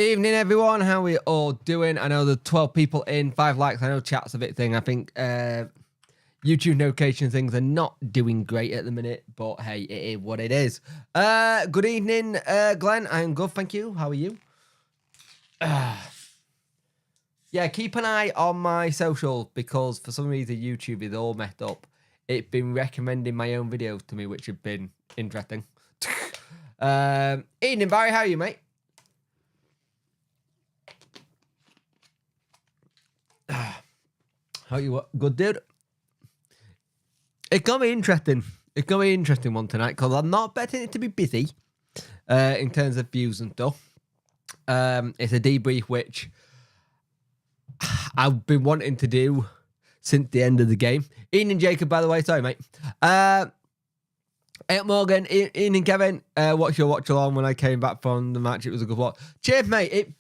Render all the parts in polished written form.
Evening, everyone. How are we all doing? I know there's 12 people in, 5 likes. I know chat's a bit thing. I think YouTube notification things are not doing great at the minute, but hey, it is what it is. Good evening, Glenn. I'm good, thank you. How are you? Yeah, keep an eye on my socials because for some reason YouTube is all messed up. It's been recommending my own videos to me, which have been interesting. Evening, Barry. How are you, mate? How you? Good, dude. It's gonna be interesting. It's gonna be an interesting one tonight because I'm not betting it to be busy in terms of views and stuff. It's a debrief which I've been wanting to do since the end of the game. Ian and Jacob, by the way, sorry, mate. Hey, Morgan, Ian and Kevin, watch your watch along when I came back from the match. It was a good watch. Cheers, mate.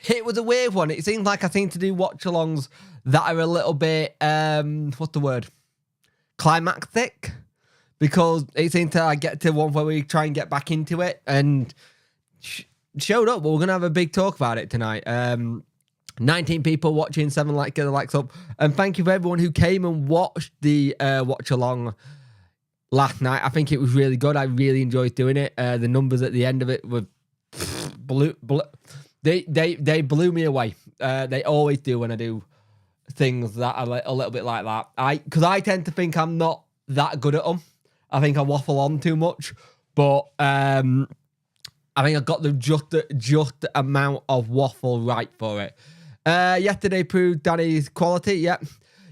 It was a weird one. It seems like I seem to do watch-alongs that are a little bit, what's the word? Climactic. Because it seemed to I get to one where we try and get back into it and showed up. But we're going to have a big talk about it tonight. 19 people watching, 7 likes, get the likes up. And thank you for everyone who came and watched the watch-along last night. I think it was really good. I really enjoyed doing it. The numbers at the end of it were They blew me away. They always do when I do things that are a little bit like that. Because I tend to think I'm not that good at them. I think I waffle on too much. But I think I got the just amount of waffle right for it. Yesterday proved Danny's quality. Yep.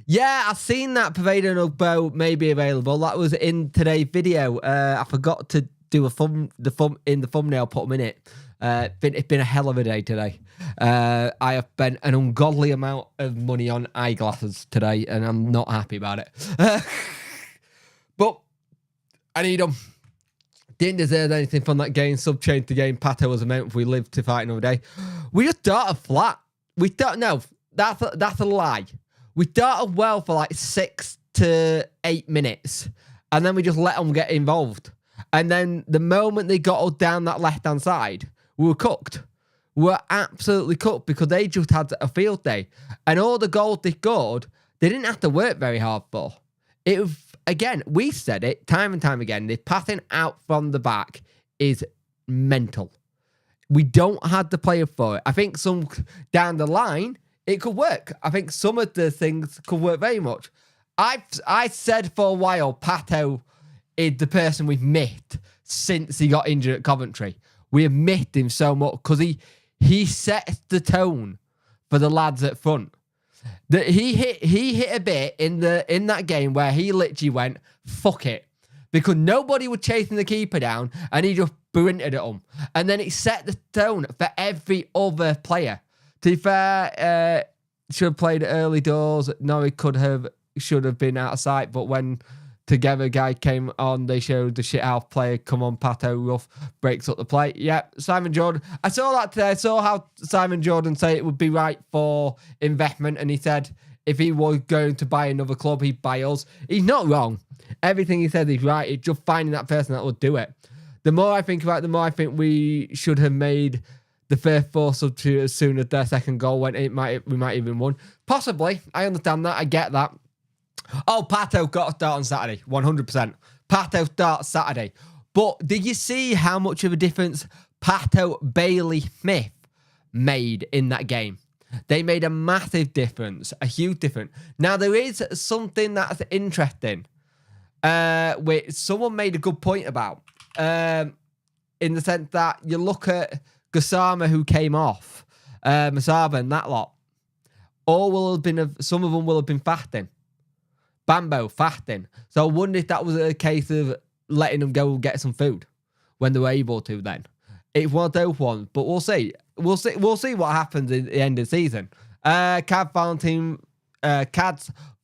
Yeah, I've seen that Pervador and Ugbo may be available. That was in today's video. I forgot to do in the thumbnail, put them in it. It's been a hell of a day today. I have spent an ungodly amount of money on eyeglasses today, and I'm not happy about it. But I need them. Didn't deserve anything from that game. Sub-changed the game. Pato was a mount if we lived to fight another day. We just started flat. No, that's a lie. We started well for like 6 to 8 minutes, and then we just let them get involved. And then the moment they got us down that left-hand side, we were cooked. We were absolutely cooked because they just had a field day. And all the goals they scored, they didn't have to work very hard for. It was, again, we said it time and time again, the passing out from the back is mental. We don't have the player for it. I think some down the line, it could work. I think some of the things could work very much. I said for a while, Pato is the person we've missed since he got injured at Coventry. We have missed him so much because he sets the tone for the lads at front. That he hit a bit in that game where he literally went, fuck it. Because nobody was chasing the keeper down and he just sprinted at them. And then it set the tone for every other player. To be fair, should have played early doors. No, he should have been out of sight. But when Together guy came on, they showed the shithouse player come on, Pato rough, breaks up the play. Yeah, Simon Jordan. I saw that today. I saw how Simon Jordan said it would be right for investment, and he said if he was going to buy another club, he'd buy us. He's not wrong. Everything he said is right. It's just finding that person that would do it. The more I think about it, the more I think we should have made the first 4 substitutes as soon as their second goal went. We might even won. Possibly. I understand that. I get that. Oh, Pato got to start on Saturday. 100%. Pato starts Saturday. But did you see how much of a difference Pato Bailey Smith made in that game? They made a massive difference. A huge difference. Now, there is something that's interesting. Which someone made a good point about. In the sense that you look at Gassama who came off. Masaba and that lot. Some of them will have been fasting. Bambo, fasting. So I wonder if that was a case of letting them go get some food when they were able to then. It's one of those ones, but we'll see. We'll see what happens at the end of the season. Cads,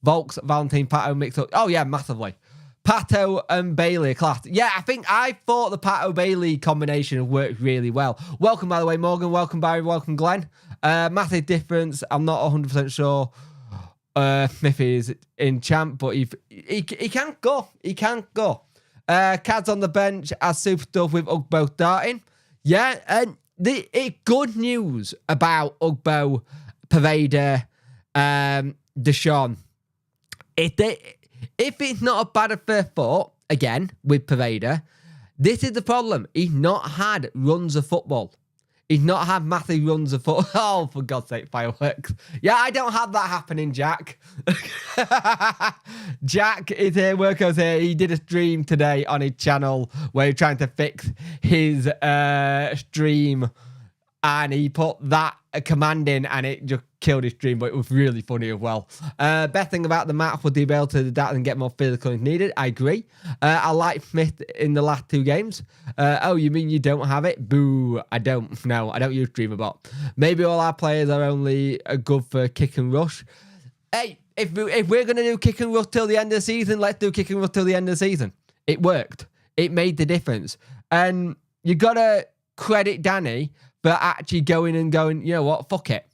Volks, Valentine, Pato mix up. Oh, yeah, massively. Pato and Bailey are class. Yeah, I thought the Pato Bailey combination worked really well. Welcome, by the way, Morgan. Welcome, Barry. Welcome, Glenn. Massive difference. I'm not 100% sure Smith is in champ, but he can't go. He can't go. Cad's on the bench as super stuff with Ugbo starting. Yeah, and it's good news about Ugbo, Pereda, Deshaun. If it's not a bad first thought, again, with Pereda, this is the problem. He's not had runs of football. He's not had massive runs of football. Oh, for God's sake, fireworks. Yeah, I don't have that happening, Jack. Jack is here, Worko's here. He did a stream today on his channel where he's trying to fix his stream. And he put that command in and it just killed his stream, but it was really funny as well. Best thing about the map was to be able to adapt and get more physical if needed. I agree. I like Smith in the last 2 games. Oh, you mean you don't have it? Boo, I don't. No, I don't use Dreamerbot. Maybe all our players are only good for kick and rush. Hey, if we're going to do kick and rush till the end of the season, let's do kick and rush till the end of the season. It worked. It made the difference. And you got to credit Danny for actually going, you know what, fuck it.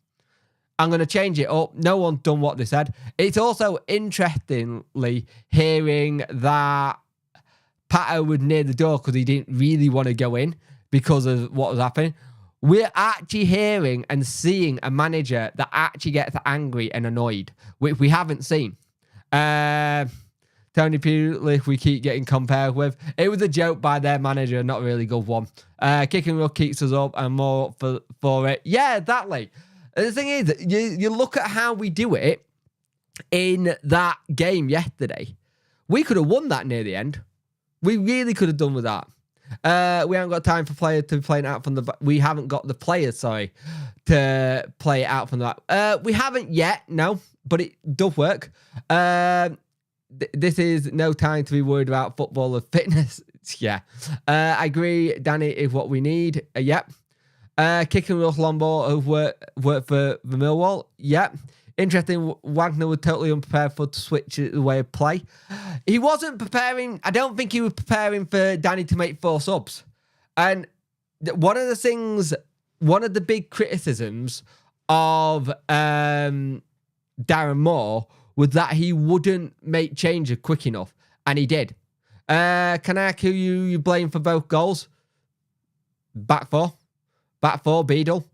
I'm going to change it up. No one's done what they said. It's also interestingly hearing that Pato was near the door because he didn't really want to go in because of what was happening. We're actually hearing and seeing a manager that actually gets angry and annoyed, which we haven't seen. Tony Pulis, we keep getting compared with. It was a joke by their manager, not a really good one. Kick and Rush keeps us up and more for it. Yeah, exactly. The thing is, you look at how we do it in that game yesterday. We could have won that near the end. We really could have done with that. We haven't got time for players to be playing out from the back. We haven't got the players, to play it out from the back. We haven't yet, no, but it does work. This is no time to be worried about football or fitness. Yeah. I agree, Danny, is what we need. Yep. Kick and rush Lombard who worked for the Millwall. Yep. Interesting, Wagner was totally unprepared for to switch the way of play. He wasn't preparing. I don't think he was preparing for Danny to make 4 subs. And one of the big criticisms of Darren Moore was that he wouldn't make changes quick enough. And he did. Can I ask who you blame for both goals? Back four, Beadle.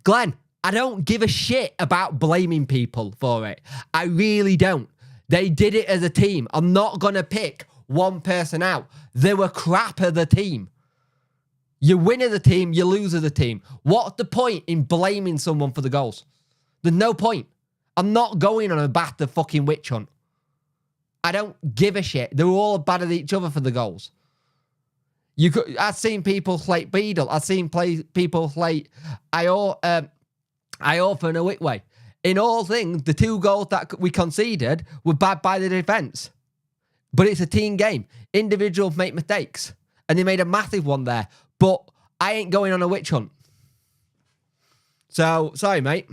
Glenn, I don't give a shit about blaming people for it. I really don't. They did it as a team. I'm not going to pick one person out. They were crap as a team. You win as a team, you lose as a team. What's the point in blaming someone for the goals? There's no point. I'm not going on a battle fucking witch hunt. I don't give a shit. They're all bad at each other for the goals. I've seen people slate Beadle. I've seen people slate Iorfa and Awitway. In all things, the 2 goals that we conceded were bad by the defence. But it's a team game. Individuals make mistakes. And they made a massive one there. But I ain't going on a witch hunt. So, sorry, mate.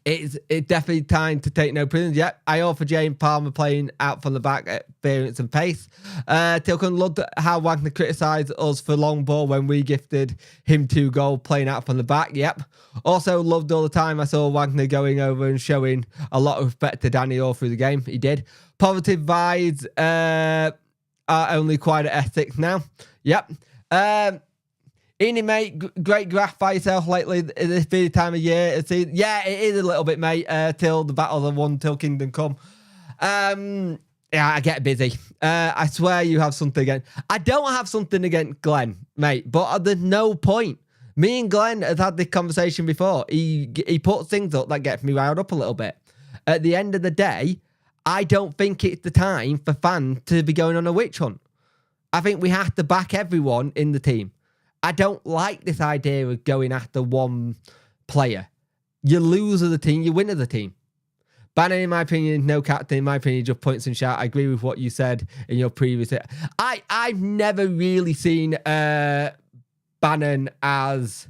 It's definitely time to take no prisoners. Yep, I offer Jane Palmer playing out from the back at experience and pace. Tilken loved how Wagner criticised us for long ball when we gifted him 2 goals playing out from the back. Yep. Also loved all the time I saw Wagner going over and showing a lot of respect to Danny all through the game. He did. Positive vibes are only quite at Essex now. Yep. Eni, mate, great graph by yourself lately. This busy time of year. Yeah, it is a little bit, mate, till the battles are won, till Kingdom Come. Yeah, I get busy. I swear you have something against... I don't have something against Glenn, mate, but there's no point. Me and Glenn have had this conversation before. He puts things up that gets me riled up a little bit. At the end of the day, I don't think it's the time for fans to be going on a witch hunt. I think we have to back everyone in the team. I don't like this idea of going after one player. You lose as a team, you win as a team. Bannon, in my opinion, no captain. In my opinion, just points and shout. I agree with what you said in your previous... I've never really seen Bannon as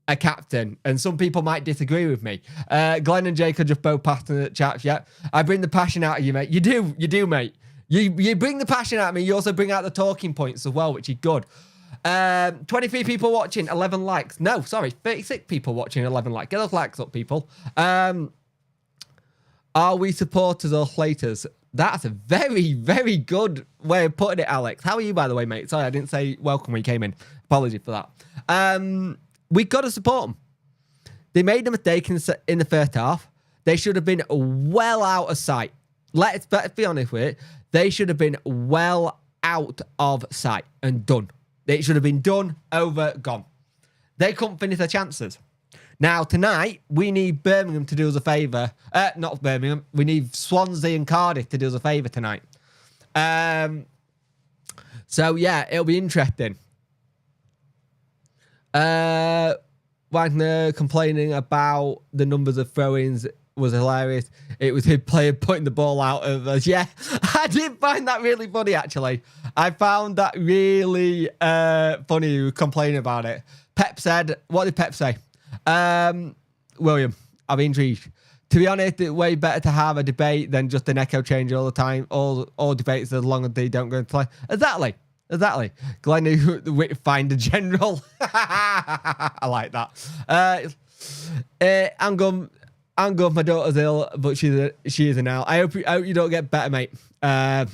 a captain, and some people might disagree with me. Glenn and Jake are just both passionate chaps, yeah? I bring the passion out of you, mate. You do, mate. You bring the passion out of me. You also bring out the talking points as well, which is good. 23 people watching, 11 likes. No, sorry, 36 people watching, 11 likes. Get those likes up, people. Are we supporters or slaters? That's a very, very good way of putting it, Alex. How are you, by the way, mate? Sorry, I didn't say welcome when you came in. Apology for that. We got to support them. They made a mistake in the first half. They should have been well out of sight. Let's be honest with it. They should have been well out of sight and done. It should have been done, over, gone. They couldn't finish their chances. Now, tonight, we need Birmingham to do us a favour. Not Birmingham. We need Swansea and Cardiff to do us a favour tonight. So, yeah, it'll be interesting. Wagner complaining about the numbers of throw-ins was hilarious. It was his player putting the ball out of us. Yeah, I did find that really funny, actually. I found that really funny, complaining about it. Pep said, what did Pep say? William, I'm intrigued. To be honest, it's way better to have a debate than just an echo chamber all the time. All debates as long as they don't go into play. Exactly. Glenn, find a general. I like that. I'm good. My daughter's ill, but she is now. I hope you don't get better, mate. I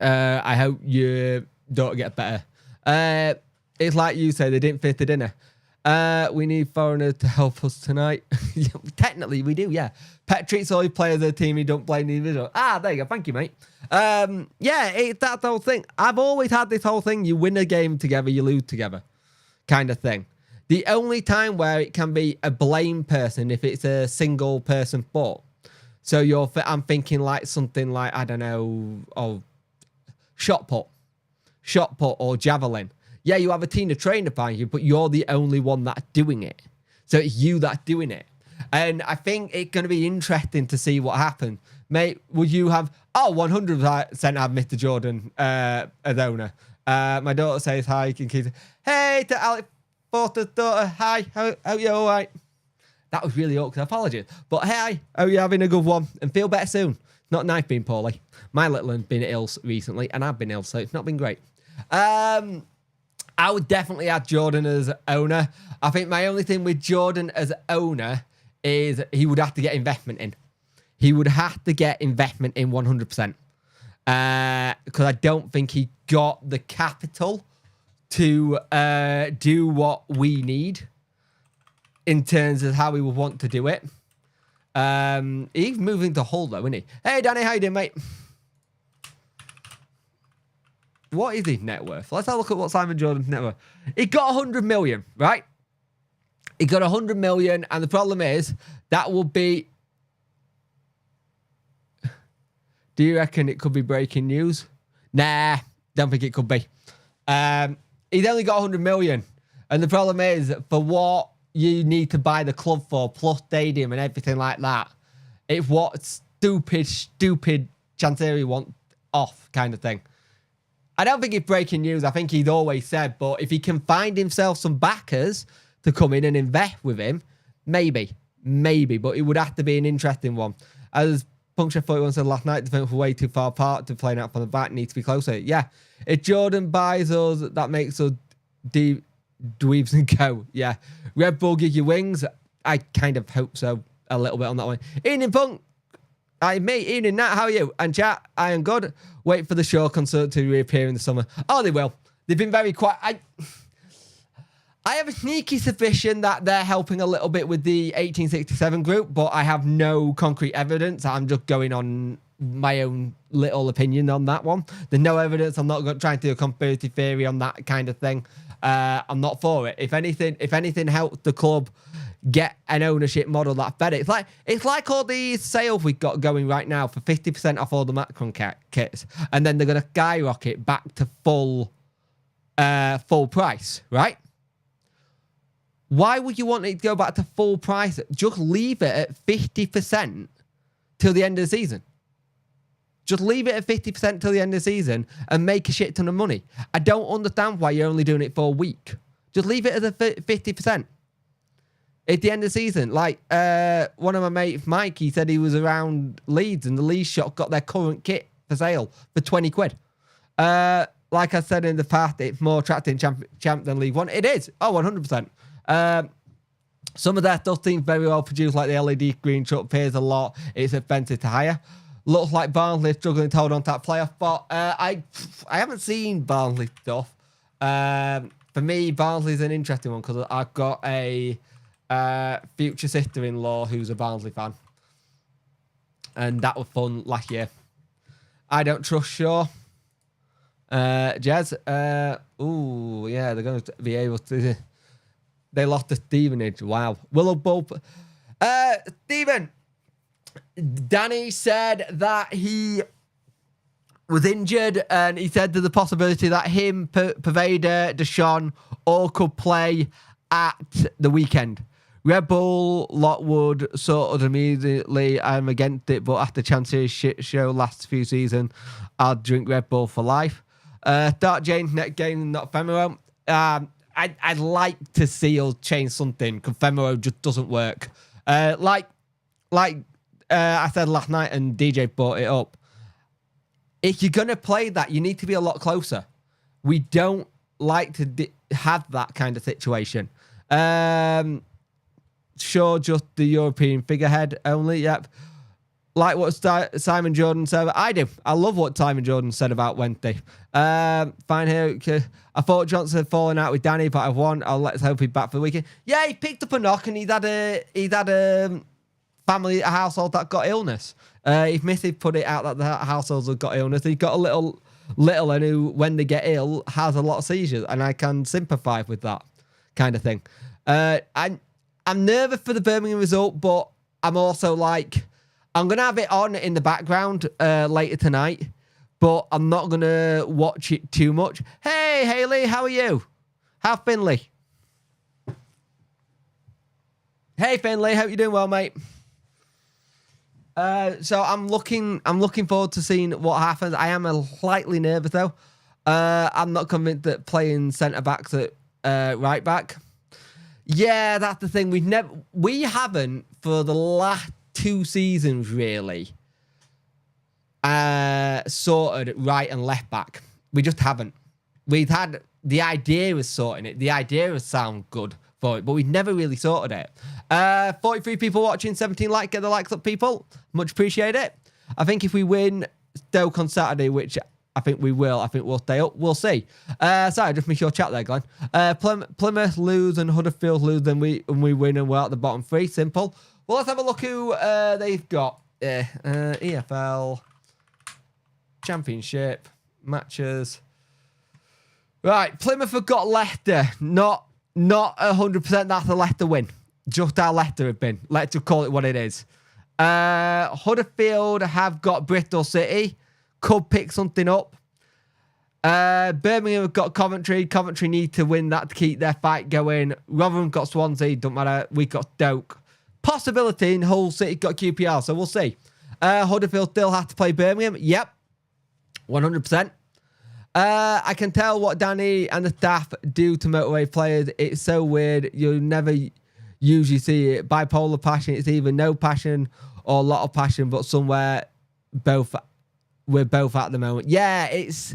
hope your daughter gets better. It's like you say, they didn't fit the dinner. We need foreigners to help us tonight. Technically, we do, yeah. Pet treats all your players of the team. He don't play the individual. There you go. Thank you, mate. Yeah, it's that whole thing. I've always had this whole thing. You win a game together, you lose together kind of thing. The only time where it can be a blame person if it's a single person fault. So I'm thinking like something like, I don't know, shot put or javelin. Yeah, you have a team of trainer behind you, but you're the only one that's doing it. So it's you that's doing it. And I think it's going to be interesting to see what happens. Mate, would you have... 100% have Mr. Jordan as owner. My daughter says hi. You can keep... Hey, to Alex Forster's daughter. Hi. How are you all right? That was really awkward. Apologies. But hey, how are you having a good one? And feel better soon. Not nice being poorly. My little one's been ill recently, and I've been ill, so it's not been great. I would definitely add Jordan as owner. I think my only thing with Jordan as owner is he would have to get investment in. He would have to get investment in 100%. Because I don't think he got the capital to do what we need in terms of how we would want to do it. He's moving to Hull, though, isn't he? Hey, Danny, how you doing, mate? What is his net worth? Let's have a look at what Simon Jordan's net worth. He got 100 million, right? He got 100 million, and the problem is that will be... Do you reckon it could be breaking news? Nah, don't think it could be. He's only got 100 million, and the problem is for what you need to buy the club for, plus stadium and everything like that, it's what stupid Chancery want off kind of thing. I don't think it's breaking news. I think he's always said, but if he can find himself some backers to come in and invest with him, maybe. But it would have to be an interesting one. As Puncture 41 said last night, defense were way too far apart to playing out from the back, needs to be closer. Yeah, if Jordan buys us, that makes us dweebs and go. Yeah, Red Bull give you wings. I kind of hope so a little bit on that one. Evening, Punk. Hi, mate. Evening, Nat. How are you? And chat, I am good. Wait for the show concert to reappear in the summer. Oh, they will. They've been very quiet. I have a sneaky suspicion that they're helping a little bit with the 1867 group, but I have no concrete evidence. I'm just going on my own little opinion on that one. There's no evidence. I'm not trying to do a conspiracy theory on that kind of thing. I'm not for it. If anything helps the club get an ownership model that's better. It's like all these sales we've got going right now for 50% off all the Macron kits, and then they're going to skyrocket back to full price, right? Why would you want it to go back to full price? Just leave it at 50% till the end of the season. Just leave it at 50% till the end of the season and make a shit ton of money. I don't understand why you're only doing it for a week. Just leave it at the 50%. At the end of the season, like one of my mates, Mike, he said he was around Leeds and the Leeds shop got their current kit for sale for 20 quid. Like I said in the past, it's more attractive in Champ than League One. It is. Oh, 100%. Some of their stuff seems very well produced, like the LED screen truck pays a lot. It's expensive to hire. Looks like Barnsley struggling to hold on to that playoff spot. I haven't seen Barnsley stuff. For me, Barnsley's an interesting one because I've got a future sister-in-law who's a Barnsley fan. And that was fun last year. I don't trust Shaw. Jez. Ooh, yeah, they're going to be able to... They lost to Stevenage. Wow. Willow Bulb. Stephen. Danny said that he was injured, and he said there's a possibility that him, Paveda, Deshaun, all could play at the weekend. Red Bull, Lockwood, sorted immediately. I'm against it, but after Chance's shit show last few seasons, I'll drink Red Bull for life. Start James next game, not Femero. I'd like to see us change something because Femero just doesn't work. Like I said last night, and DJ brought it up. If you're gonna play that, you need to be a lot closer. We don't like to have that kind of situation. Sure, just the European figurehead only. Yep. Like what Simon Jordan said. I do. I love what Simon Jordan said about Wednesday. Fine here. I thought Johnson had fallen out with Danny, but I've won. Let's hope he's back for the weekend. Yeah, he picked up a knock, and he's had a family, a household that got illness. If Missy put it out that the households have got illness, he's got a little one who, when they get ill, has a lot of seizures, and I can sympathise with that kind of thing. I'm nervous for the Birmingham result, but I'm also like, I'm going to have it on in the background later tonight, but I'm not going to watch it too much. Hey, Hayley, how are you? How's Finley? Hey, Finley, hope you're doing well, mate. So I'm looking forward to seeing what happens. I am slightly nervous, though. I'm not convinced that playing centre-backs at right back. Yeah, that's the thing. We haven't for the last 2 seasons really sorted right and left back. We just haven't. We've had the idea of sorting it. The idea of sound good for it, but we've never really sorted it. 43 people watching, 17 likes. Get the likes up, people. Much appreciate it. I think if we win Stoke on Saturday, which I think we will. I think we'll stay up. We'll see. Sorry, I just missed your chat there, Glenn. Plymouth lose and Huddersfield lose, then we win and we're at the bottom 3. Simple. Well, let's have a look who they've got. EFL Championship matches. Right, Plymouth have got Leicester. Not 100%. That's a Leicester win. Just how Leicester have been. Let's just call it what it is. Huddersfield have got Bristol City. Could pick something up. Birmingham have got Coventry. Coventry need to win that to keep their fight going. Rotherham got Swansea. Don't matter. We got Stoke. Possibility in Hull City got QPR. So we'll see. Huddersfield still have to play Birmingham. Yep. 100%. I can tell what Danny and the staff do to motivate players. It's so weird. You'll never usually see it. Bipolar passion. It's either no passion or a lot of passion, but somewhere we're both at the moment. Yeah, it's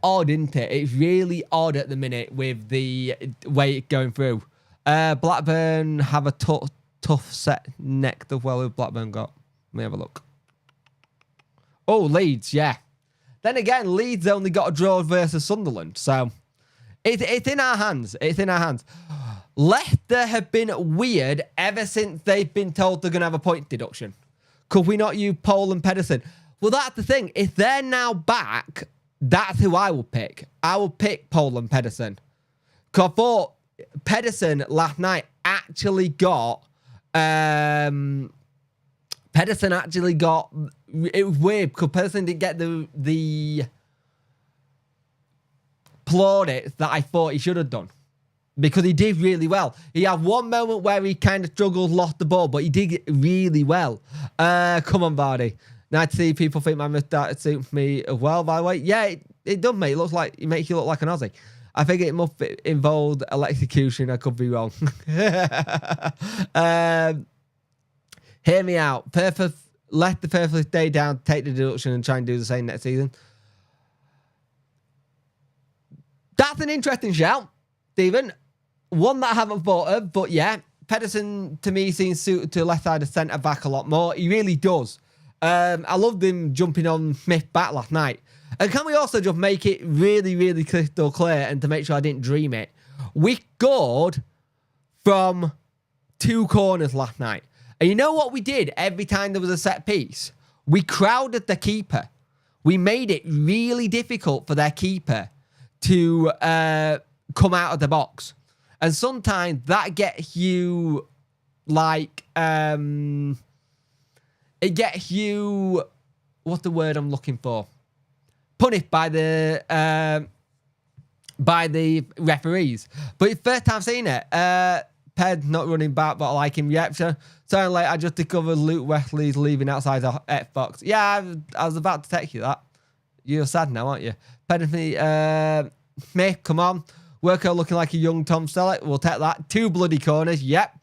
odd, isn't it? It's really odd at the minute with the way it's going through. Blackburn have a tough set next of well who Blackburn got. Let me have a look. Oh, Leeds, yeah. Then again, Leeds only got a draw versus Sunderland, so it's in our hands. It's in our hands. Leicester have been weird ever since they've been told they're going to have a point deduction. Could we not use Paul and Pedersen? Well, that's the thing. If they're now back, that's who I will pick. I will pick Paul and Pedersen. Because I thought Pedersen last night actually got... Pedersen actually got... It was weird because Pedersen didn't get the plaudits that I thought he should have done. Because he did really well. He had one moment where he kind of struggled, lost the ball, but he did really well. Come on, Vardy. Nice to see people think my moustache suits me as well, by the way. Yeah, it does, mate. It makes you look like an Aussie. I think it must involve electrocution. I could be wrong. Hear me out. Let the perfect stay down, take the deduction, and try and do the same next season. That's an interesting shout, Stephen. One that I haven't thought of, but yeah, Pedersen, to me, seems suited to left side of centre-back a lot more. He really does. I loved him jumping on Smith back last night. And can we also just make it really, really crystal clear, and to make sure I didn't dream it, we scored from 2 corners last night. And you know what we did every time there was a set piece? We crowded the keeper. We made it really difficult for their keeper to come out of the box. And sometimes that gets you, like, it gets you, what's the word I'm looking for? Punished by the referees. But it's first time seeing it. Ped not running back, but I like him. Yep, so sounding like I just discovered Luke Wesley's leaving outside the Xbox. Yeah, I was about to text you that. You're sad now, aren't you? Ped Smith, come on. Worko looking like a young Tom Selleck. We'll take that. 2 bloody corners. Yep.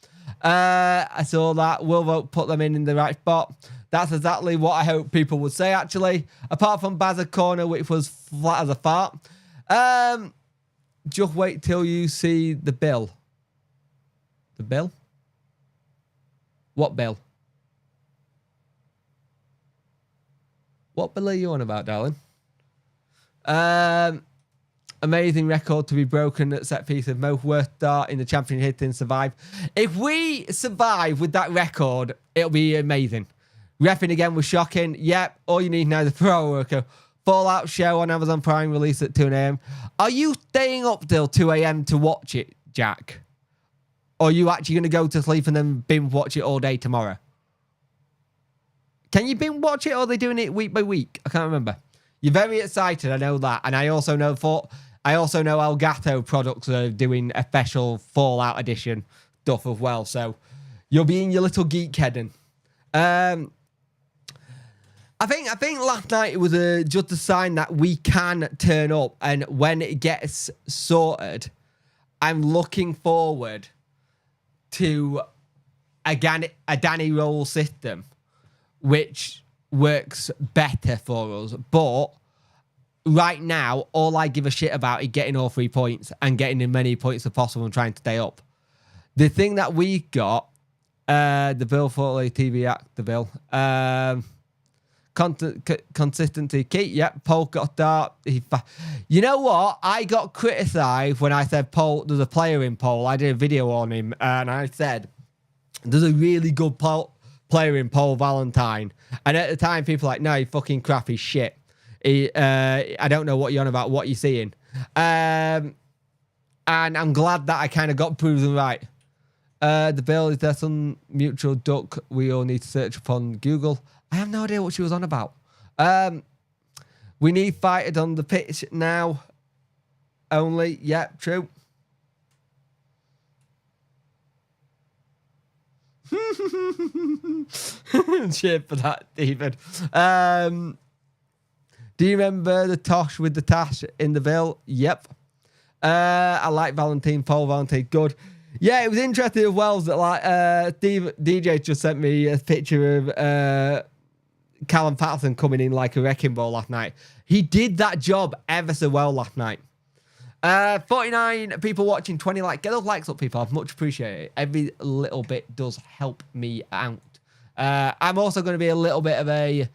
I saw that. Wilvote put them in the right spot. That's exactly what I hope people would say, actually. Apart from Baz's corner, which was flat as a fart. Just wait till you see the bill. The bill? What bill? What bill are you on about, darling? Amazing record to be broken at set piece of most worst start in the champion hitting survive. If we survive with that record, it'll be amazing. Reffing again was shocking. Yep, all you need now is a pro worker. Fallout show on Amazon Prime released at 2 a.m. Are you staying up till 2 a.m. to watch it, Jack? Or are you actually going to go to sleep and then binge watch it all day tomorrow? Can you binge watch it, or are they doing it week by week? I can't remember. You're very excited, I know that. And I also know Elgato products are doing a special Fallout edition stuff as well. So you'll be in your little geek heading. I think last night it was just a sign that we can turn up, and when it gets sorted, I'm looking forward to a Danny roll system, which works better for us. But right now, all I give a shit about is getting all 3 points and getting as many points as possible and trying to stay up. The thing that we got, the Bill Foley TV Act, the Bill, consistency key. Yep, Paul got start. You know what? I got criticised when I said Paul. There's a player in Paul. I did a video on him, and I said there's a really good player in Paul Valentine. And at the time, people were like, no, you fucking crappy shit. I don't know what you're on about. What you're seeing, and I'm glad that I kind of got proven right. The bill, is there some mutual duck we all need to search upon Google? I have no idea what she was on about. We need fighters on the pitch now. Only. Yep, true. Cheer for that, David. Do you remember the Tosh with the Tash in the bill? Yep. I like Valentine, Paul Valentine. Good. Yeah, it was interesting as well that like DJ just sent me a picture of Callum Patterson coming in like a wrecking ball last night. He did that job ever so well last night. 49 people watching, 20 likes. Get those likes up, people. I'd much appreciate it. Every little bit does help me out. I'm also going to be a little bit of a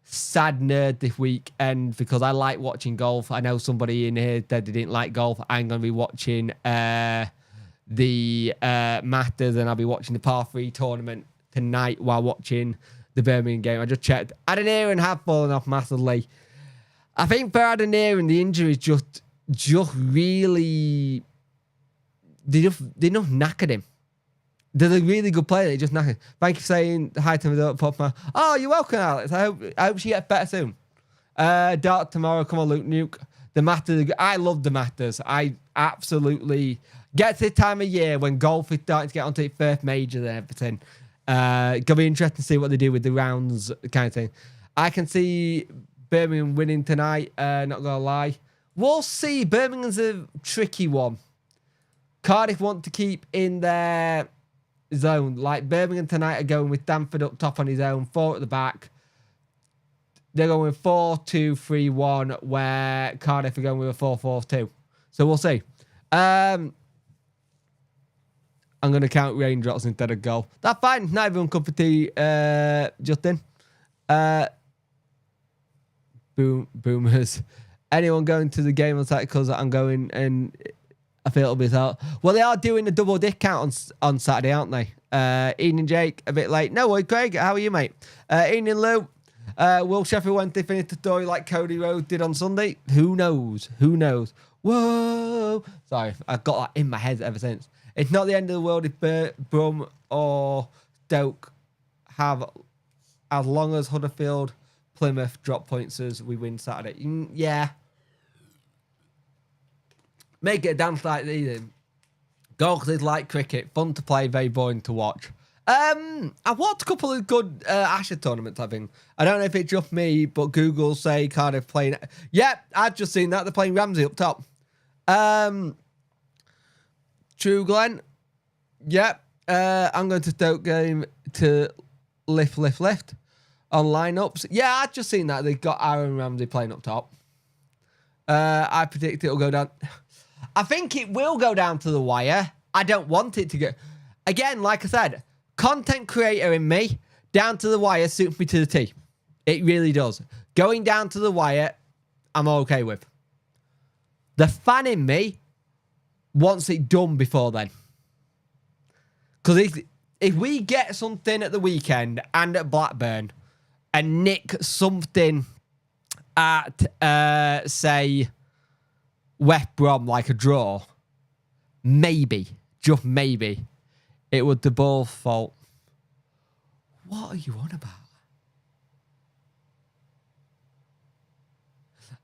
sad nerd this weekend because I like watching golf. I know somebody in here that didn't like golf. I'm going to be watching the Masters, and I'll be watching the par 3 tournament tonight while watching the Birmingham game. I just checked. Adam Aaron have fallen off massively. I think for Adam Aaron, the injuries just really they just knackered him. They're a really good player. They just knackered. Thank you for saying hi to me. Oh, you're welcome, Alex. I hope she gets better soon. Dark tomorrow. Come on, Luke Nuke. The Masters. I love the Masters. I absolutely get to the time of year when golf is starting to get onto its first major and everything. Gonna be interesting to see what they do with the rounds kind of thing. I can see Birmingham winning tonight. Not gonna lie. We'll see. Birmingham's a tricky one. Cardiff want to keep in their zone. Like Birmingham tonight are going with Danford up top on his own, 4 at the back. They're going 4-2-3-1, where Cardiff are going with a 4-4-2. So we'll see. I I'm going to count raindrops instead of goal. That's fine. Not everyone cup of tea, Justin. Boomers. Anyone going to the game on Saturday? Because I'm going and I feel it'll be out. Well, they are doing a double discount on Saturday, aren't they? Ian and Jake, a bit late. No worries, Craig. How are you, mate? Ian and Lou. Will Sheffield Wednesday finish the story like Cody Rhodes did on Sunday? Who knows? Who knows? Whoa. Sorry, I've got that in my head ever since. It's not the end of the world if Brum or Stoke have, as long as Huddersfield, Plymouth drop points as we win Saturday. Yeah. Make it a damn sight easy. Golf is like cricket. Fun to play, very boring to watch. I've watched a couple of good Asher tournaments, I think. I don't know if it's just me, but Google say Cardiff playing... Yeah, I've just seen that. They're playing Ramsey up top. True, Glenn. Yep. I'm going to Stoke game to lift on lineups. Yeah, I've just seen that. They've got Aaron Ramsey playing up top. I predict it'll go down... I think it will go down to the wire. I don't want it to go... Again, like I said, content creator in me, down to the wire suits me to the T. It really does. Going down to the wire, I'm okay with. The fan in me wants it done before then. Because if we get something at the weekend and at Blackburn and nick something at, say... West Brom, like a draw, maybe, just maybe, it would the ball fault. What are you on about?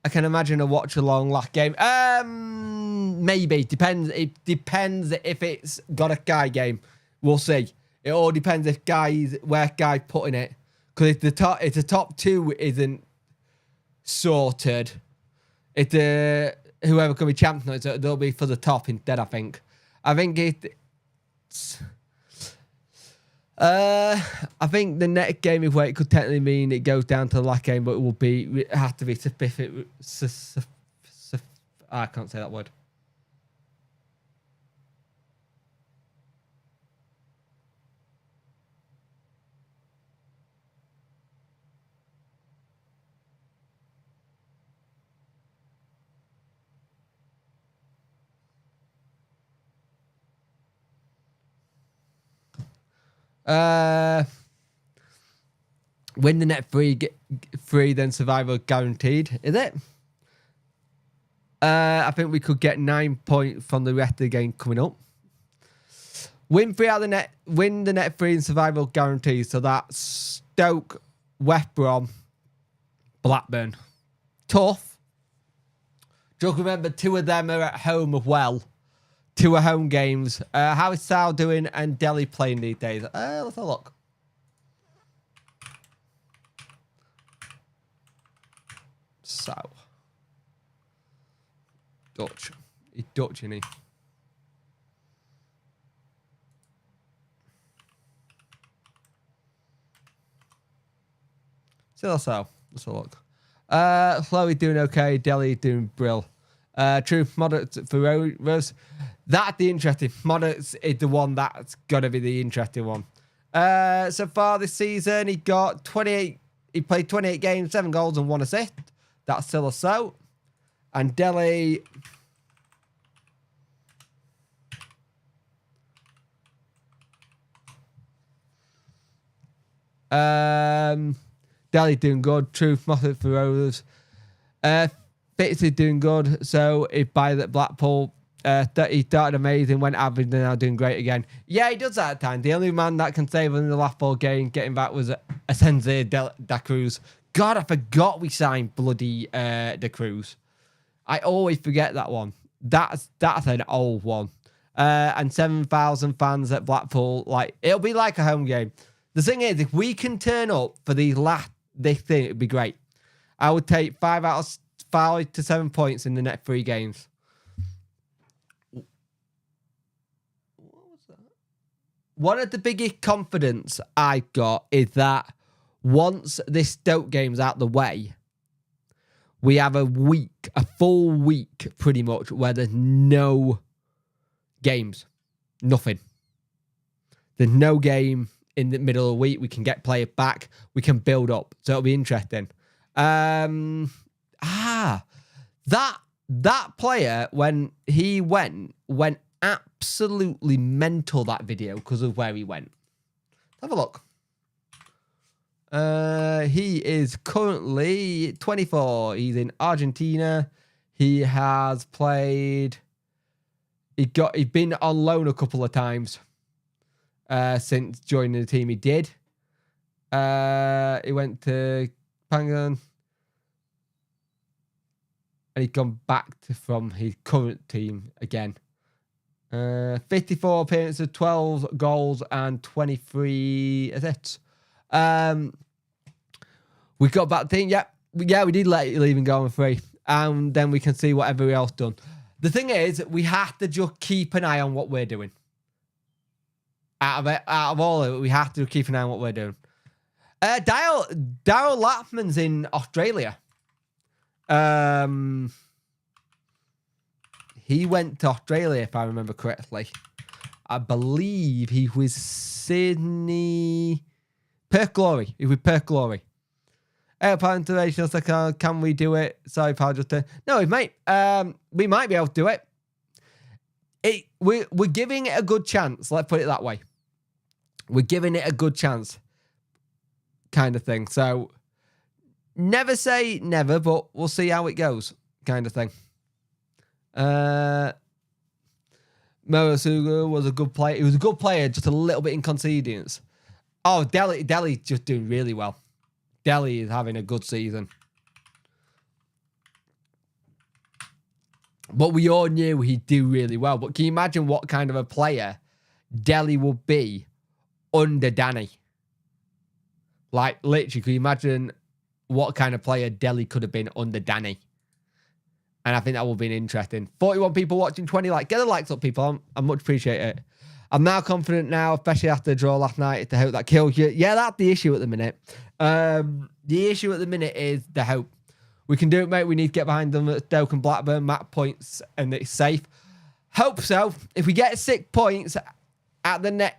I can imagine a watch along last game. Maybe depends. It depends if it's got a guy game. We'll see. It all depends if where guy putting it. Because if the top two isn't sorted, whoever can be champion, they'll be for the top instead, I think. I think I think the next game, if it could technically mean it goes down to the last game, but it has to be specific. I can't say that word. Win the net free, then survival guaranteed. Is it? I think we could get 9 points from the rest of the game coming up. Win 3 out of the net. Win the net free and survival guaranteed. So that's Stoke, West Brom, Blackburn. Tough. Just remember, 2 of them are at home as well. 2 are home games. How is Sal doing and Delhi playing these days? Let's have a look. Sal. Dutch. He's Dutch, isn't he? Still Sal. Let's have a look. Chloe doing okay. Delhi doing brill. True. Moderate for Rose. That's the interesting. Moderate is the one that's got to be the interesting one. So far this season, he got 28. He played 28 games, 7 goals and 1 assist. That's still a so. And Delhi. Delhi doing good. Truth, Moffat for Rose. Fitz is doing good. So if by that Blackpool, he started amazing, went average, and now doing great again. Yeah, he does that at times. The only man that can save in the last ball game, getting back, was Asensi Da Cruz. God, I forgot we signed bloody Da Cruz. I always forget that one. That's an old one. And 7,000 fans at Blackpool. Like, it'll be like a home game. The thing is, if we can turn up for this thing, it'd be great. I would take 5 to 7 points in the next 3 games. What was that? One of the biggest confidence I got is that once this Stoke game's out the way, we have a full week pretty much, where there's no games. Nothing. There's no game in the middle of the week. We can get players back. We can build up. So it'll be interesting. That player, when he went absolutely mental, that video, because of where he went. Have a look. He is currently 24. He's in Argentina. He has played... He's been on loan a couple of times since joining the team. He did. He went to Pangan. And he's gone back from his current team again. 54 appearances, 12 goals, and 23 assists. We got back team. Yeah, we did leave him go on free. And then we can see what everybody else done. The thing is, we have to just keep an eye on what we're doing. Out of all of it, we have to keep an eye on what we're doing. Daryl Lapman's in Australia. He went to Australia, if I remember correctly. I believe he was Sydney... Perth Glory. He was Perth Glory. Can we do it? Sorry, pal, just... No, mate. We might be able to do it. We're giving it a good chance. Let's put it that way. We're giving it a good chance. Kind of thing. So, never say never, but we'll see how it goes. Kind of thing. Morisuga was a good player. He was a good player, just a little bit inconsidious. Oh, Delhi's just doing really well. Delhi is having a good season. But we all knew he'd do really well. But can you imagine what kind of a player Delhi would be under Danny? Like, literally, can you imagine what kind of player Delhi could have been under Danny? And I think that would be interesting. 41 people watching, 20 likes. Get the likes up, people. I much appreciate it. I'm now confident now, especially after the draw last night, to hope that kills you. Yeah, that's the issue at the minute. The issue at the minute is the hope. We can do it, mate. We need to get behind them at Stoke and Blackburn. Map points, and it's safe. Hope so. If we get 6 points at the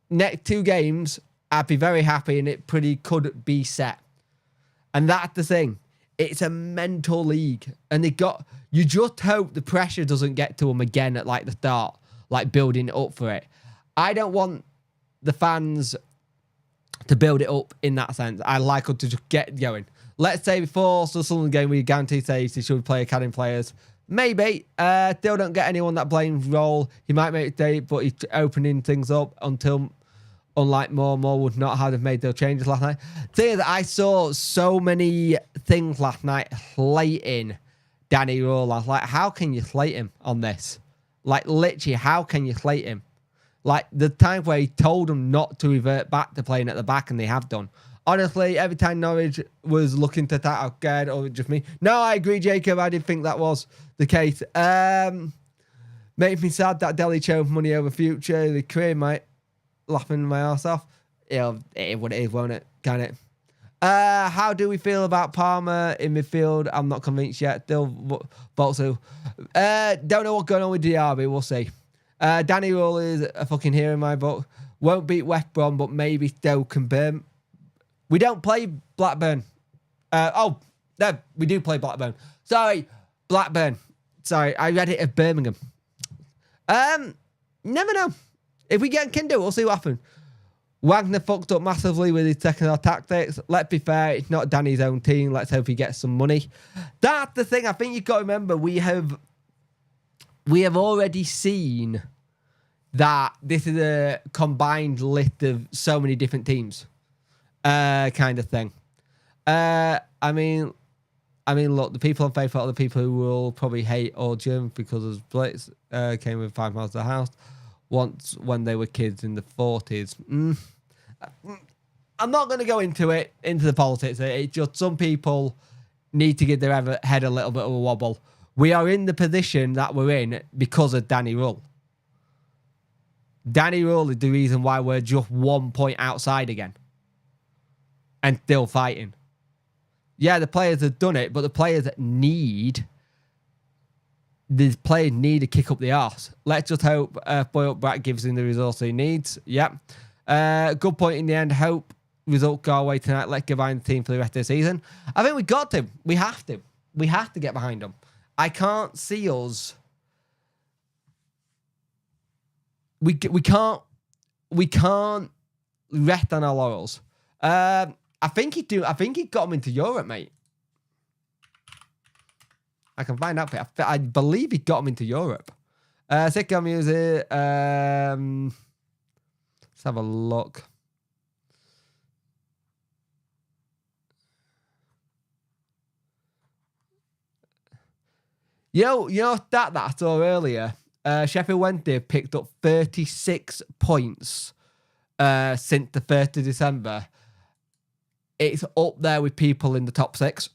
next 2 games, I'd be very happy, and it pretty could be set. And that's the thing. It's a mental league, and you just hope the pressure doesn't get to them again at like the start, like building it up for it. I don't want the fans to build it up in that sense. I like us to just get going. Let's say before the Sunderland game, we guarantee say they should play academy players. Maybe. Still don't get anyone that blames role. He might make a date, but he's opening things up until... Unlike more would not have made those changes last night. Thing is, I saw so many things last night slating Danny Rule. I was like, how can you slate him on this? Like, literally, how can you slate him? Like, the time where he told them not to revert back to playing at the back, and they have done. Honestly, every time Norwich was looking to that, oh, God, or just me. No, I agree, Jacob. I didn't think that was the case. Makes me sad that Delhi chose money over future. The career might... Laughing my ass off. It is what it is, won't it? Can it? How do we feel about Palmer in midfield? I'm not convinced yet. Still, Bolsu. Don't know what's going on with Diaby. We'll see. Danny Rule is a fucking hero in my book. Won't beat West Brom, but maybe Stoke and Birmingham. We don't play Blackburn. No, we do play Blackburn. Sorry, Blackburn. Sorry, I read it as Birmingham. Never know. If we can do it, we'll see what happens. Wagner fucked up massively with his technical tactics. Let's be fair, it's not Danny's own team. Let's hope he gets some money. That's the thing. I think you've got to remember, we have already seen that this is a combined list of so many different teams. Kind of thing. I mean, look, the people on Facebook are the people who will probably hate all Germans because of Blitz came with 5 miles to the house. Once when they were kids in the 40s. I'm not going to go into the politics. It's just some people need to give their head a little bit of a wobble. We are in the position that we're in because of Danny Rule. Danny Rule is the reason why we're just 1 point outside again. And still fighting. Yeah, the players have done it, but the players need the players need to kick up the arse. Let's just hope Boyle Bratt gives him the resource he needs. Yep. Good point in the end. Hope result go away tonight. Let's get behind the team for the rest of the season. I think we got to. We have to. We have to get behind them. I can't see us. We can't rest on our laurels. I think he got him into Europe, mate. I can find out. I believe he got him into Europe. Sitcom music. Let's have a look. You know that I saw earlier. Sheffield Wednesday picked up 36 points since the 1st of December. It's up there with people in the top 6.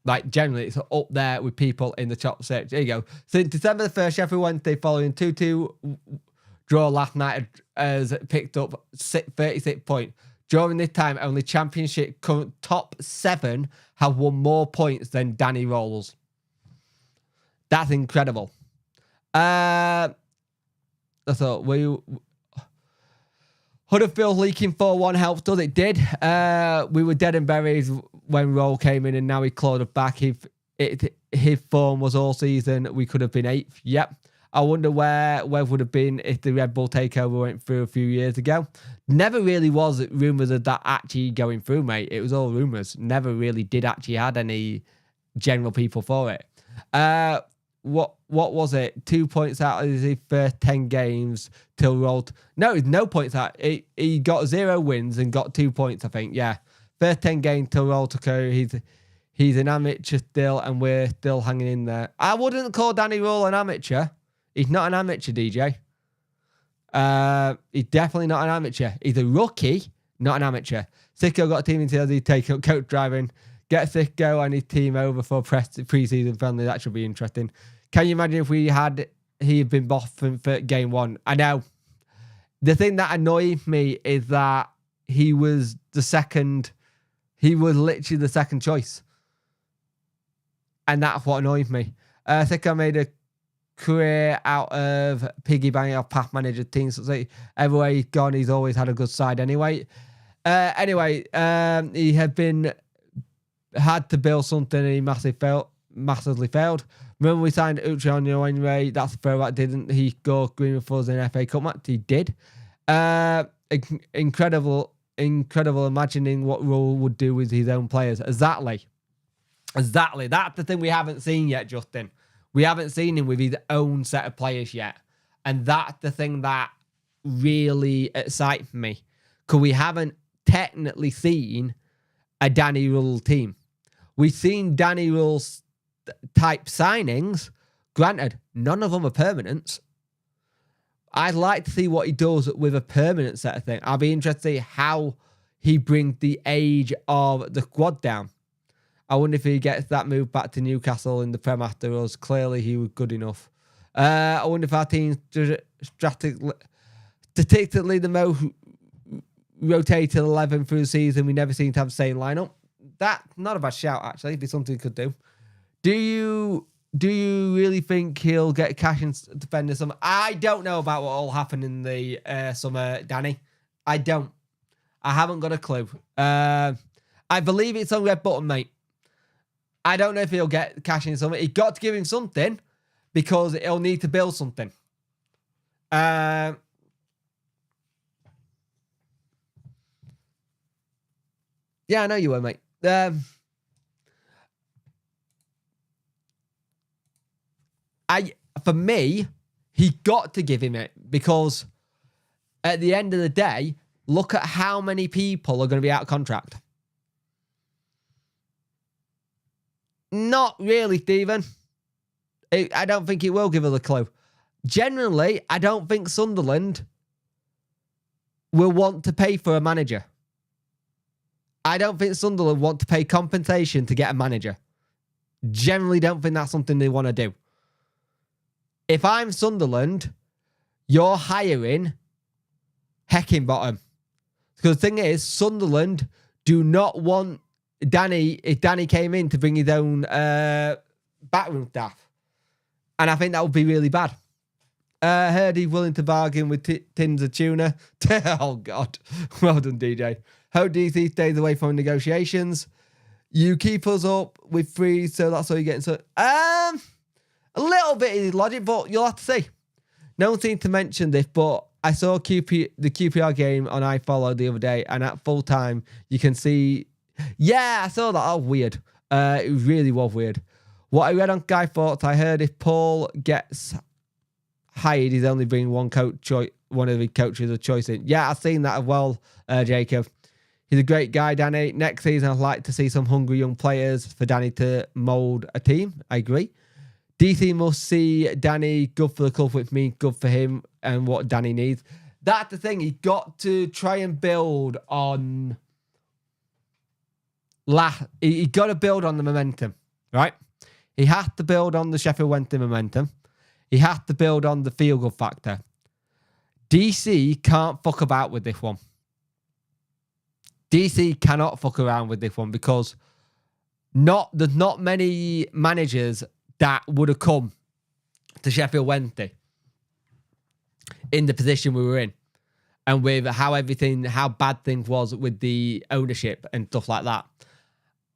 Like, generally, it's up there with people in the top 6. There you go. Since December the 1st, Sheffield Wednesday, following 2-2 draw last night, has picked up 36 points. During this time, only Championship top 7 have won more points than Danny Rolls. That's incredible. I thought, Huddersfield leaking 4-1 helped us. It did. We were dead and buried when Roll came in, and now he clawed us back. His form was all season, we could have been 8th. Yep. I wonder where would have been if the Red Bull takeover went through a few years ago. Never really was rumours of that actually going through, mate. It was all rumours. Never really did actually had any general people for it. What was it? 2 points out of his first 10 games till rolled. No, no points out. He got 0 wins and got 2 points, I think. Yeah. First 10 games till roll to go. He's an amateur still, and we're still hanging in there. I wouldn't call Danny Roll an amateur. He's not an amateur, DJ. He's definitely not an amateur. He's a rookie, not an amateur. Sicko got a team in TLD, take up coach driving. Get Sicko and his team over for pre-season friendly. That should be interesting. Can you imagine if he had been boffing for game 1? I know. The thing that annoyed me is that he was the second. He was literally the second choice. And that's what annoyed me. Sicko made a career out of piggy banging off path manager teams. So everywhere he's gone, he's always had a good side anyway. He had to build something, and he massively failed. Remember we signed Uche on Wainwright. That's a throwback. Didn't he go green with us in FA Cup match? He did. Incredible imagining what Rule would do with his own players. Exactly. That's the thing we haven't seen yet, Justin. We haven't seen him with his own set of players yet. And that's the thing that really excites me. Because we haven't technically seen a Danny Rule team. We've seen Danny Rule's type signings. Granted, none of them are permanents. I'd like to see what he does with a permanent set of things. I'll be interested to see how he brings the age of the squad down. I wonder if he gets that move back to Newcastle in the Prem after us. Clearly, he was good enough. I wonder if our team's statistically the most rotated 11 through the season. We never seem to have the same lineup. That's not a bad shout, actually. It'd be something he could do. Do you really think he'll get cash and defend this summer? I don't know about what will happen in the summer, Danny. I don't. I haven't got a clue. I believe it's on red button, mate. I don't know if he'll get cash in summer. He got to give him something because he'll need to build something. Yeah, I know you will, mate. For me, he got to give him it because at the end of the day, look at how many people are going to be out of contract. Not really, Stephen. I don't think it will give us a clue. Generally, I don't think Sunderland will want to pay for a manager. I don't think Sunderland want to pay compensation to get a manager. Generally don't think that's something they want to do. If I'm Sunderland, you're hiring Heckingbottom. Because the thing is, Sunderland do not want if Danny came in to bring his own backroom staff. And I think that would be really bad. Heard he's willing to bargain with tins of tuna. Oh, God. Well done, DJ. Hope DC stays away from negotiations. You keep us up with free, so that's all you're getting. So, a little bit is logic, but you'll have to see. No one seemed to mention this, but I saw the QPR game on iFollow the other day, and at full time, you can see... Yeah, I saw that. Oh, weird. It really was weird. What I read on Guy Thoughts, I heard if Paul gets hired, he's only bringing one of the coaches of choice in. Yeah, I've seen that as well, Jacob. He's a great guy, Danny. Next season, I'd like to see some hungry young players for Danny to mould a team. I agree. DC must see Danny good for the club, which means good for him and what Danny needs. That's the thing. He got to try and build on... He got to build on the momentum, right? He has to build on the Sheffield Wednesday momentum. He has to build on the feel-good factor. DC can't fuck about with this one. DC cannot fuck around with this one because there's not many managers that would have come to Sheffield Wednesday in the position we were in and with how bad things was with the ownership and stuff like that.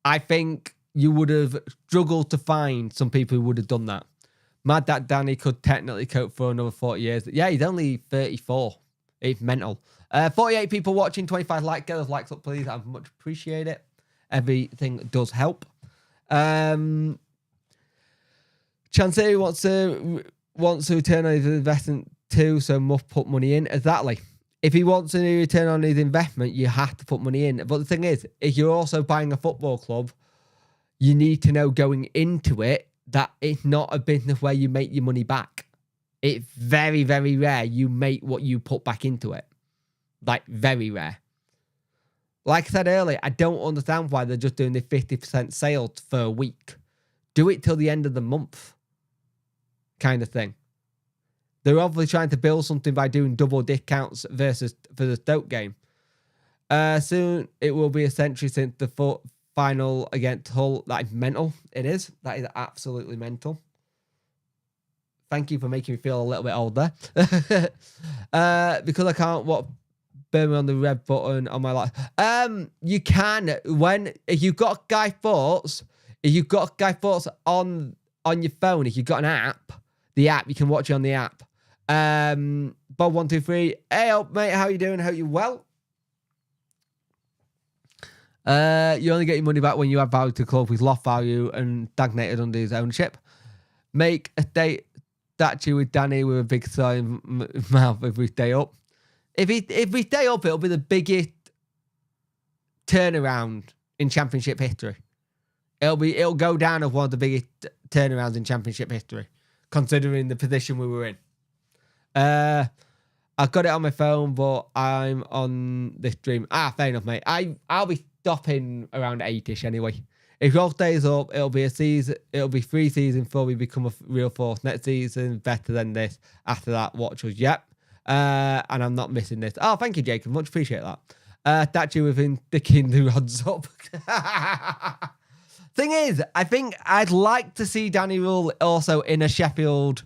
I think you would have struggled to find some people who would have done that. Mad that Danny could technically cope for another 40 years. Yeah, he's only 34. It's mental. 48 people watching, 25 likes. Get those likes up, please. I much appreciate it. Everything does help. Chansey wants to return on his investment too, so must put money in. Exactly. If he wants a return on his investment, you have to put money in. But the thing is, if you're also buying a football club, you need to know going into it that it's not a business where you make your money back. It's very, very rare you make what you put back into it. Like, very rare. Like I said earlier, I don't understand why they're just doing the 50% sale for a week. Do it till the end of the month. Kind of thing. They're obviously trying to build something by doing double discounts versus for the Stoke game. Soon it will be a century since the final against Hull. That is mental. It is. That is absolutely mental. Thank you for making me feel a little bit older. Because I can't burn me on the red button on my life. You can if you've got Guy Thoughts. If you've got Guy Thoughts on your phone, if you've got an app, the app you can watch it on the app. Bob123. Hey, mate, how you doing? Hope you're well. You only get your money back when you add value to the club with lost value and stagnated under his ownership. Make a statue with Danny with a big sign mouth if we stay up. If we stay up, it'll be the biggest turnaround in Championship history. It'll go down as one of the biggest turnarounds in Championship history, considering the position we were in. I've got it on my phone, but I'm on this stream. Fair enough, mate. I'll be stopping around 8ish anyway. If it all stays up, it'll be a season. It'll be 3 seasons before we become a real force. Next season, better than this. After that, watch us. Yep. And I'm not missing this. Oh, thank you, Jacob. Much appreciate that. Statue with him sticking the rods up. Thing is, I think I'd like to see Danny Rule also in a Sheffield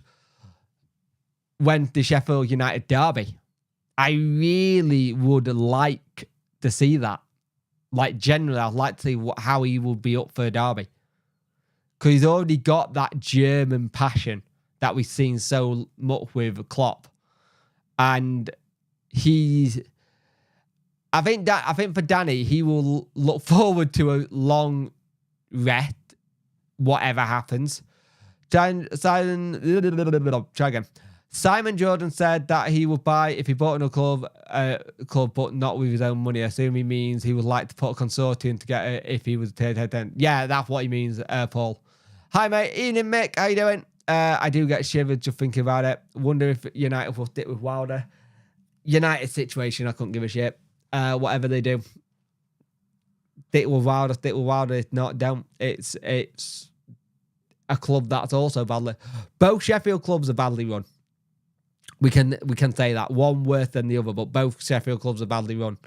United derby. I really would like to see that. Like, generally, I'd like to see how he would be up for a derby. Because he's already got that German passion that we've seen so much with Klopp. And I think for Danny, he will look forward to a long rest, whatever happens. Simon Jordan said that he would buy if he bought in a club, but not with his own money. I assume he means he would like to put a consortium together if he was head then. Yeah, that's what he means, Paul. Hi, mate. Evening, Mick. How you doing? I do get shivered just thinking about it. Wonder if United will stick with Wilder. United situation, I couldn't give a shit. Whatever they do. Stick with Wilder. If not, don't. It's a club that's also badly... Both Sheffield clubs are badly run. We can say that. One worse than the other, but both Sheffield clubs are badly run.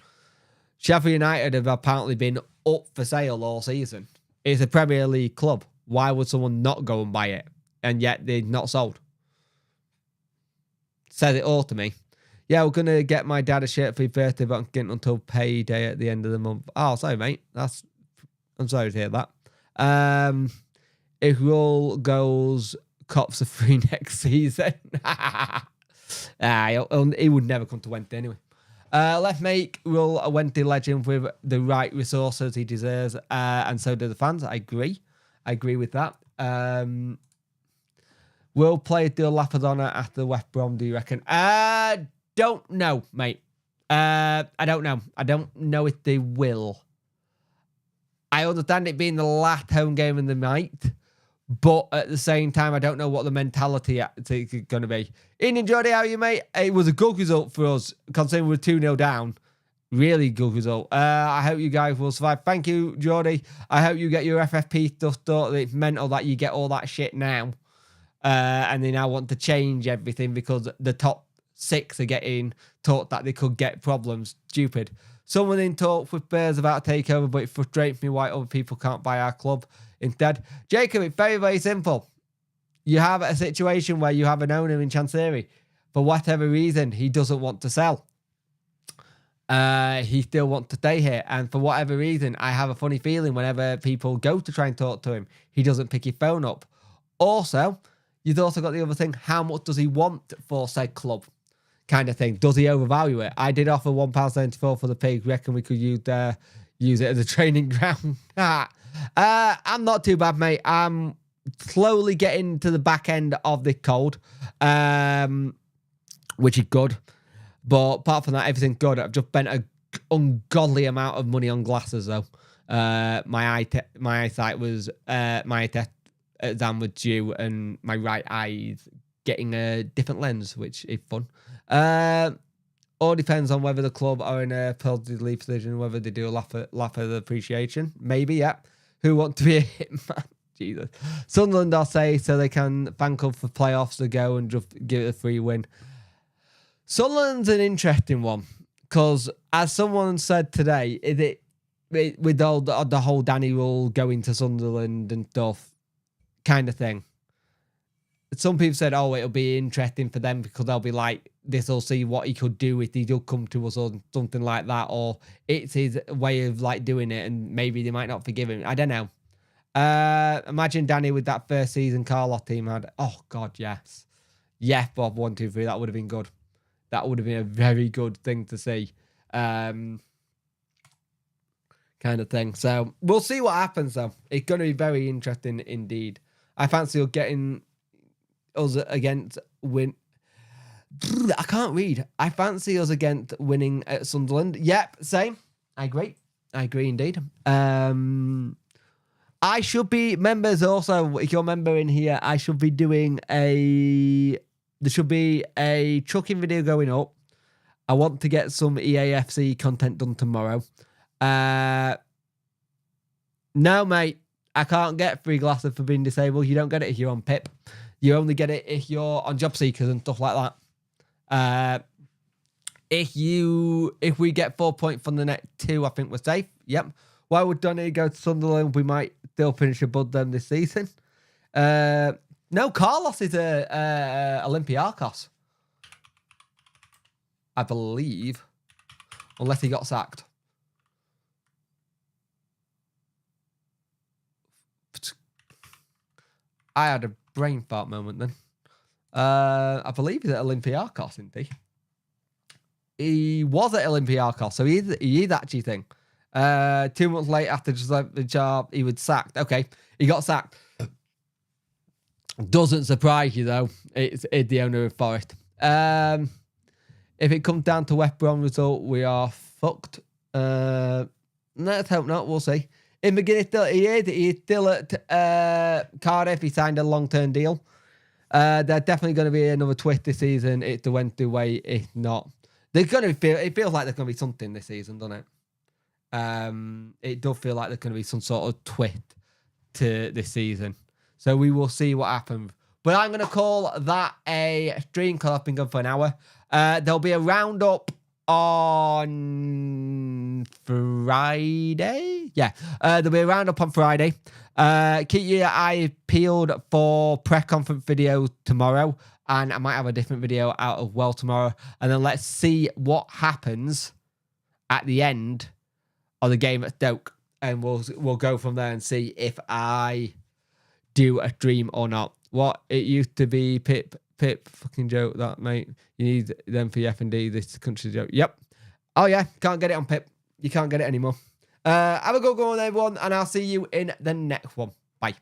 Sheffield United have apparently been up for sale all season. It's a Premier League club. Why would someone not go and buy it? And yet they're not sold. Said it all to me. Yeah, we're going to get my dad a shirt for his birthday, but I'm getting until payday at the end of the month. Oh, sorry, mate. I'm sorry to hear that. If Roll goes, cops are free next season. He would never come to Wednesday anyway. Let's make Roll a Wednesday legend with the right resources he deserves, and so do the fans. I agree with that. Will play Del Lapadonna after West Brom, do you reckon? Don't know, mate. I don't know. I don't know if they will. I understand it being the last home game of the night, but at the same time, I don't know what the mentality is going to be. Ian and Jordy, how are you, mate? It was a good result for us, considering we're 2-0 down. Really good result. I hope you guys will survive. Thank you, Jordy. I hope you get your FFP stuff done. It's mental that you get all that shit now. And they now want to change everything because the top 6 are getting taught that they could get problems. Stupid. Someone in talks with Bears about a takeover, but it frustrates me why other people can't buy our club instead. Jacob, it's very, very simple. You have a situation where you have an owner in Chancery. For whatever reason, he doesn't want to sell. He still wants to stay here. And for whatever reason, I have a funny feeling whenever people go to try and talk to him, he doesn't pick his phone up. Also, you've also got the other thing, how much does he want for said club? Kind of thing. Does he overvalue it? I did offer £1.74 for the pig. Reckon we could use it as a training ground. I'm not too bad, mate. I'm slowly getting to the back end of the cold, which is good. But apart from that, everything's good. I've just spent an ungodly amount of money on glasses, though. My eyesight was my test exam was due, and my right eye is getting a different lens, which is fun. All depends on whether the club are in a positive lead position, whether they do a laugh at the appreciation. Maybe, yeah. Who want to be a hitman? Jesus. Sunderland, I'll say, so they can bank up for playoffs to go and just give it a free win. Sunderland's an interesting one because, as someone said today, with the whole Danny Rule going to Sunderland and stuff kind of thing. Some people said, oh, it'll be interesting for them because they'll be like, this will see what he could do if he did come to us or something like that. Or it's his way of like doing it and maybe they might not forgive him. I don't know. Imagine Danny with that first season Carlos team had. Oh, God, yes. Yeah, Bob, 1, 2, 3. That would have been good. That would have been a very good thing to see. Kind of thing. So we'll see what happens, though. It's going to be very interesting indeed. I fancy us getting us against win. I can't read. I fancy us against winning at Sunderland. Yep, same. I agree indeed. I should be members also. If you're a member in here, I should be doing there should be a trucking video going up. I want to get some EAFC content done tomorrow. No, mate. I can't get free glasses for being disabled. You don't get it if you're on PIP. You only get it if you're on job seekers and stuff like that. If we get 4 points from the next 2, I think we're safe. Yep. Why would Donny go to Sunderland? We might still finish above them this season. No, Carlos is Olympiacos, I believe, unless he got sacked. I had a brain fart moment then. I believe he's at Olympiacos, isn't he? He was at Olympiacos, so he is actually thing. 2 months late after just left the job, he was sacked. Okay, he got sacked. Doesn't surprise you though. It's the owner of Forest. If it comes down to West Brom result, we are fucked. Let's hope not. We'll see. If McGuinness he's still at Cardiff. He signed a long-term deal. There's definitely going to be another twist this season. It's the Wednesday way. If not, there's going to it feels like there's going to be something this season, doesn't it? It does feel like there's going to be some sort of twist to this season. So we will see what happens. But I'm going to call that a stream because I've been going for an hour. There'll be a roundup on Friday. Yeah, there'll be a roundup on Friday. Keep your eye peeled for press conference video tomorrow, and I might have a different video out as well tomorrow. And then let's see what happens at the end of the game at Stoke, and we'll go from there and see if I do a stream or not. What it used to be, Pip, fucking joke that, mate. You need them for your F&D, this country joke. Yep. Oh, yeah, can't get it on Pip. You can't get it anymore. Have a good go on, everyone, and I'll see you in the next one. Bye.